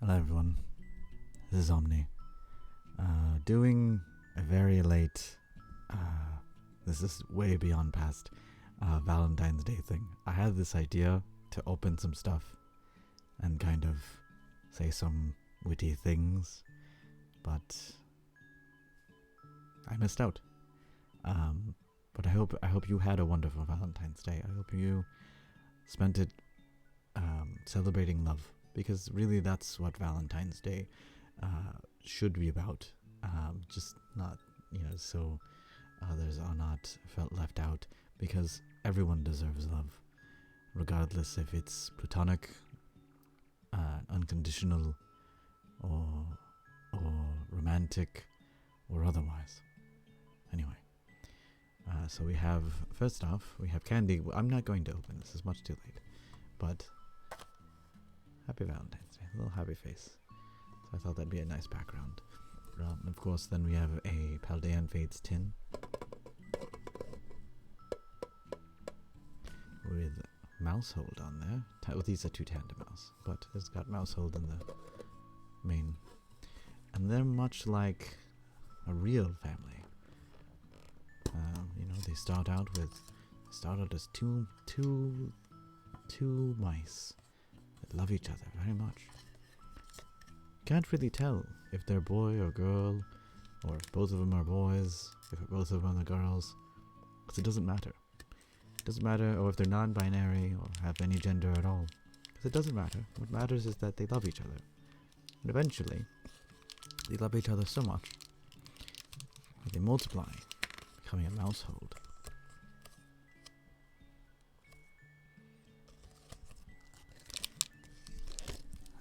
Hello everyone, this is Omni. Doing a very late, this is way beyond past Valentine's Day thing. I had this idea to open some stuff and kind of say some witty things, but I missed out. But I hope you had a wonderful Valentine's Day. I hope you spent it celebrating love. Because really that's what Valentine's Day should be about. Just not, so others are not felt left out. Because everyone deserves love. Regardless if it's platonic, unconditional, or romantic, or otherwise. Anyway. So we have, first off, we have candy. I'm not going to open this, it's much too late. But happy Valentine's Day. A little happy face. So I thought that'd be a nice background. Of course, then we have a Paldean Fates tin. With mouse hold on there. Well, these are two tandem mouse. But it's got mouse hold in the main. And they're much like a real family. They start out as two mice that love each other very much. Can't really tell if they're boy or girl, or if both of them are boys, if both of them are girls, because it doesn't matter. It doesn't matter, or if they're non-binary or have any gender at all, because it doesn't matter. What matters is that they love each other, and eventually, they love each other so much that they multiply, becoming a mousehold.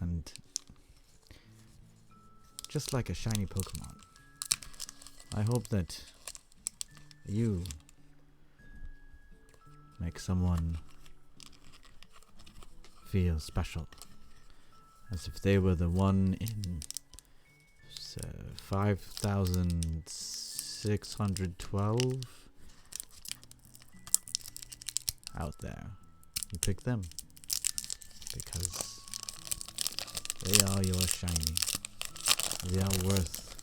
And just like a shiny Pokemon, I hope that you make someone feel special, as if they were the one in 5,612 out there. You pick them because they are your shiny. They are worth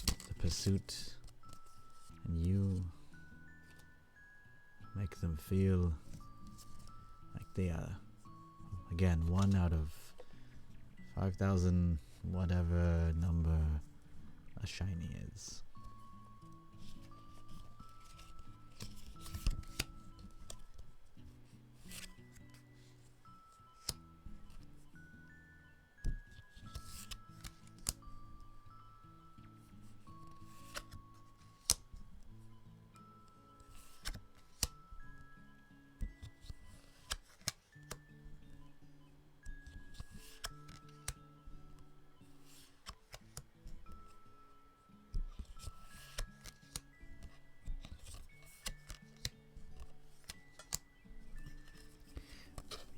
the pursuit, and you make them feel like they are, again, one out of 5,000 whatever number a shiny is.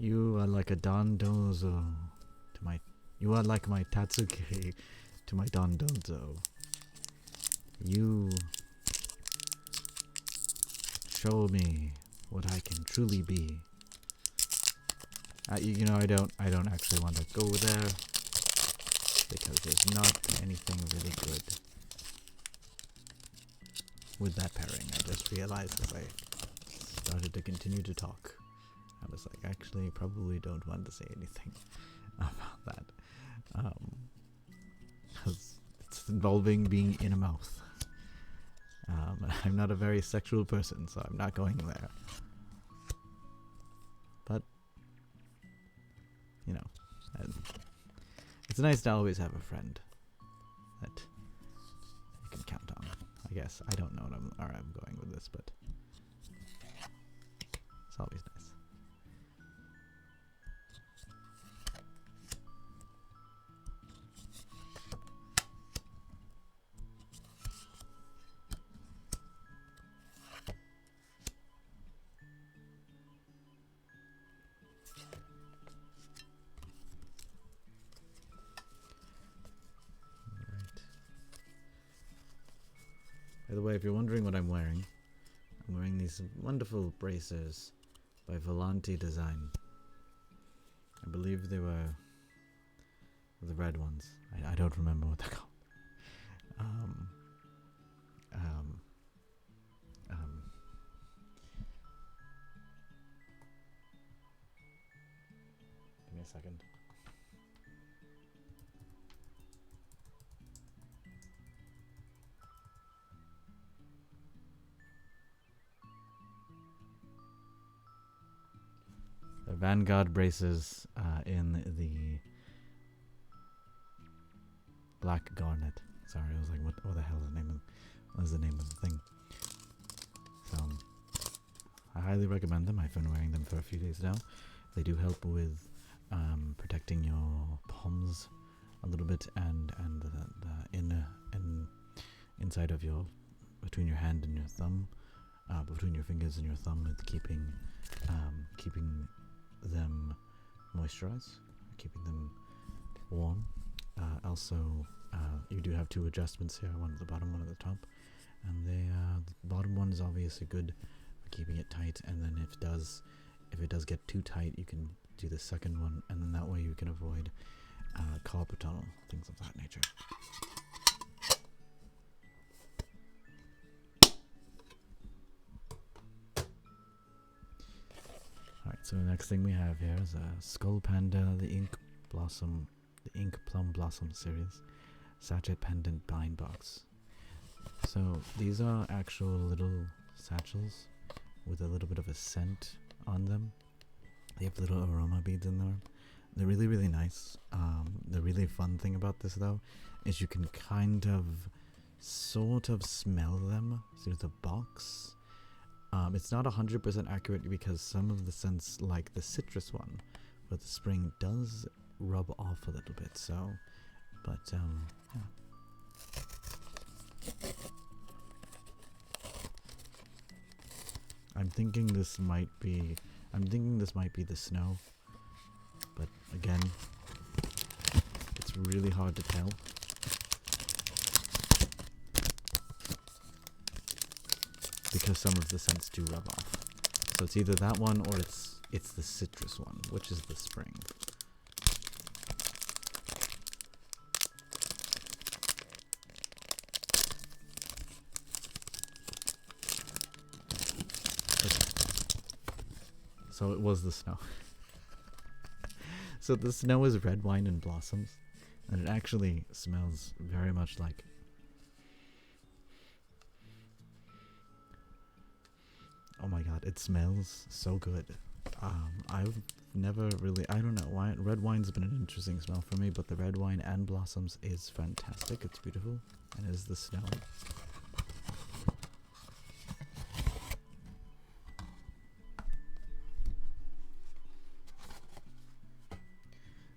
You are like a Dondozo to my... You are like my Tatsuki to my Dondozo. You show me what I can truly be. I don't actually want to go there because there's not anything really good with that pairing. I just realized as I started to continue to talk. I was like, actually, probably don't want to say anything about that. Because it's involving being in a mouth. I'm not a very sexual person, so I'm not going there. But, it's nice to always have a friend that you can count on. I guess. I don't know where I'm going with this, but it's always nice. By the way, if you're wondering what I'm wearing these wonderful bracers by Valentine Design. I believe they were The red ones. I don't remember what they're called. Um, um, um, Give me a second. The Vanguard braces in the Black Garnet. Sorry, I was like, what the hell is the name of? What is the name of the thing? So, I highly recommend them. I've been wearing them for a few days now. They do help with protecting your palms a little bit, and the inner and inside of your, between your hand and your thumb, between your fingers and your thumb, with keeping them moisturized, keeping them warm. Also, you do have two adjustments here, one at the bottom, one at the top, and the bottom one is obviously good for keeping it tight, and then if it does get too tight, you can do the second one, and then that way you can avoid carpal tunnel, things of that nature. Alright, so the next thing we have here is a Skull Panda, the Ink Plum Blossom series sachet pendant bind box. So these are actual little satchels with a little bit of a scent on them. They have little aroma beads in there. They're really, really nice. The really fun thing about this, though, is you can kind of sort of smell them through the box. It's not 100% accurate because some of the scents, like the citrus one for the spring, does rub off a little bit. So, but yeah. I'm thinking this might be the snow, but again, it's really hard to tell. Because some of the scents do rub off. So it's either that one or it's the citrus one, which is the spring. So it was the snow. So the snow is red wine and blossoms, and it actually smells very much like oh my god, it smells so good. I've never really, I don't know why, red wine's been an interesting smell for me, but the red wine and blossoms is fantastic. It's beautiful, and is the snow.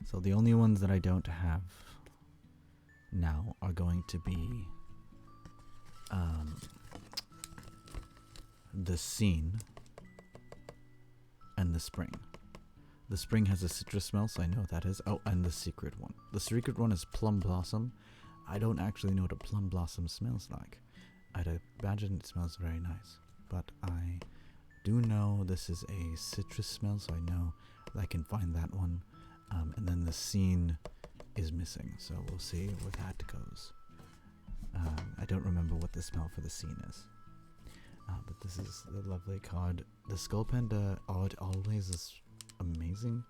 So the only ones that I don't have now are going to be the scene and the spring. The spring has a citrus smell, so I know what that is. Oh, and the secret one. The secret one is plum blossom. I don't actually know what a plum blossom smells like. I'd imagine it smells very nice, but I do know this is a citrus smell, so I know that I can find that one. And then the scene is missing, so we'll see where that goes. I don't remember what the smell for the scene is. But this is the lovely card. The Skull Panda art always is amazing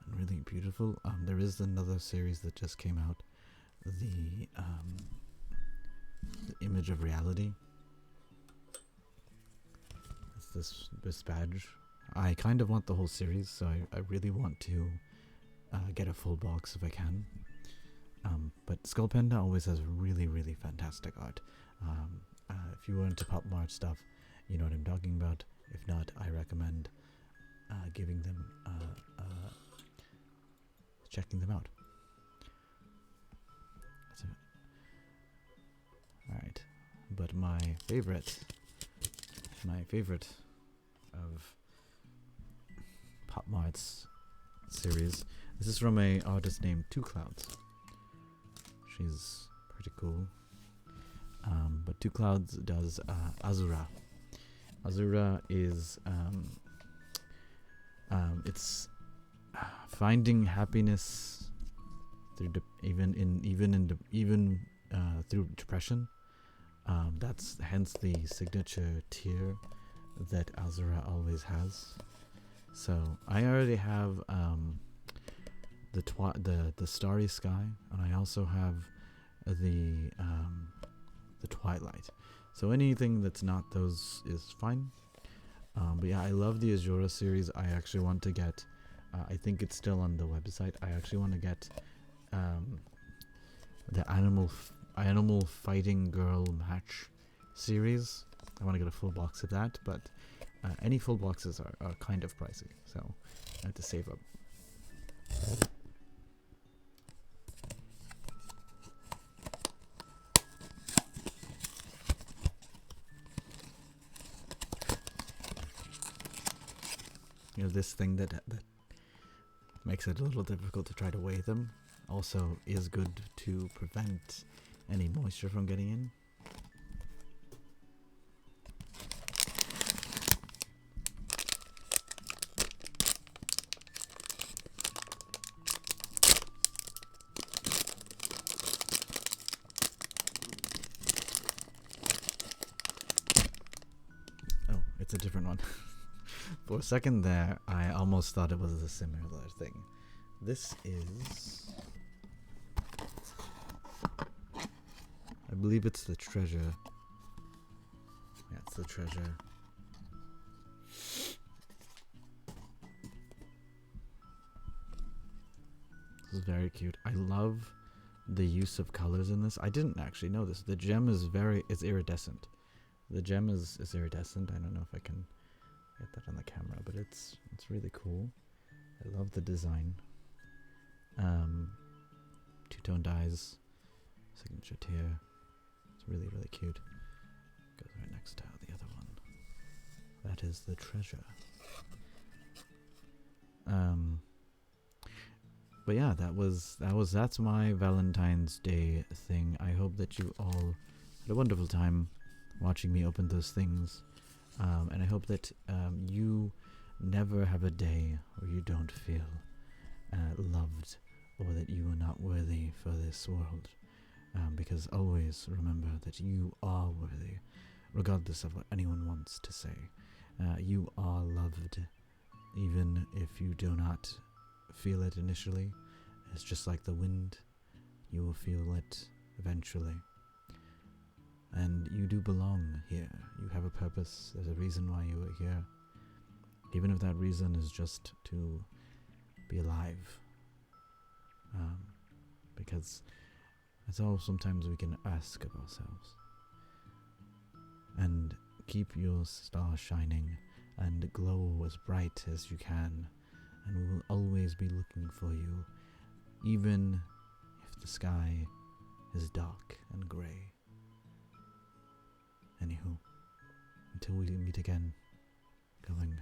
and really beautiful. There is another series that just came out, the Image of Reality. It's this badge. I kind of want the whole series, so I really want to get a full box if I can. But Skull Panda always has really, really fantastic art. If you were into pop art stuff, you know what I'm talking about. If not, I recommend giving them checking them out. Alright, but my favorite of pop art's series, this is from a artist named Two Clouds. She's pretty cool. But Two Clouds does Azura. Azura is it's finding happiness through through depression. That's hence the signature tear that Azura always has. So I already have the starry sky, and I also have the twilight. So anything that's not those is fine. But yeah, I love the Azura series. I actually want to get. I think it's still on the website. I actually want to get the animal fighting girl match series. I want to get a full box of that, but any full boxes are kind of pricey, so I have to save up. You know, this thing that makes it a little difficult to try to weigh them also is good to prevent any moisture from getting in. Oh, it's a different one. For a second there, I almost thought it was a similar thing. This is... I believe it's the treasure. Yeah, it's the treasure. This is very cute. I love the use of colors in this. I didn't actually know this. The gem is it's iridescent. The gem is iridescent. I don't know if I can get that on the camera, but it's really cool. I love the design. Two-tone dyes, signature tear. It's really, really cute. Goes right next to the other one. That is the treasure. But yeah, that's my Valentine's Day thing. I hope that you all had a wonderful time watching me open those things. And I hope that you never have a day where you don't feel loved, or that you are not worthy for this world. Because always remember that you are worthy, regardless of what anyone wants to say. You are loved, even if you do not feel it initially. It's just like the wind. You will feel it eventually. And you do belong here. You have a purpose. There's a reason why you are here. Even if that reason is just to be alive. Because that's all sometimes we can ask of ourselves. And keep your star shining and glow as bright as you can. And we will always be looking for you, even if the sky is dark and grey. Anywho, until we meet again, going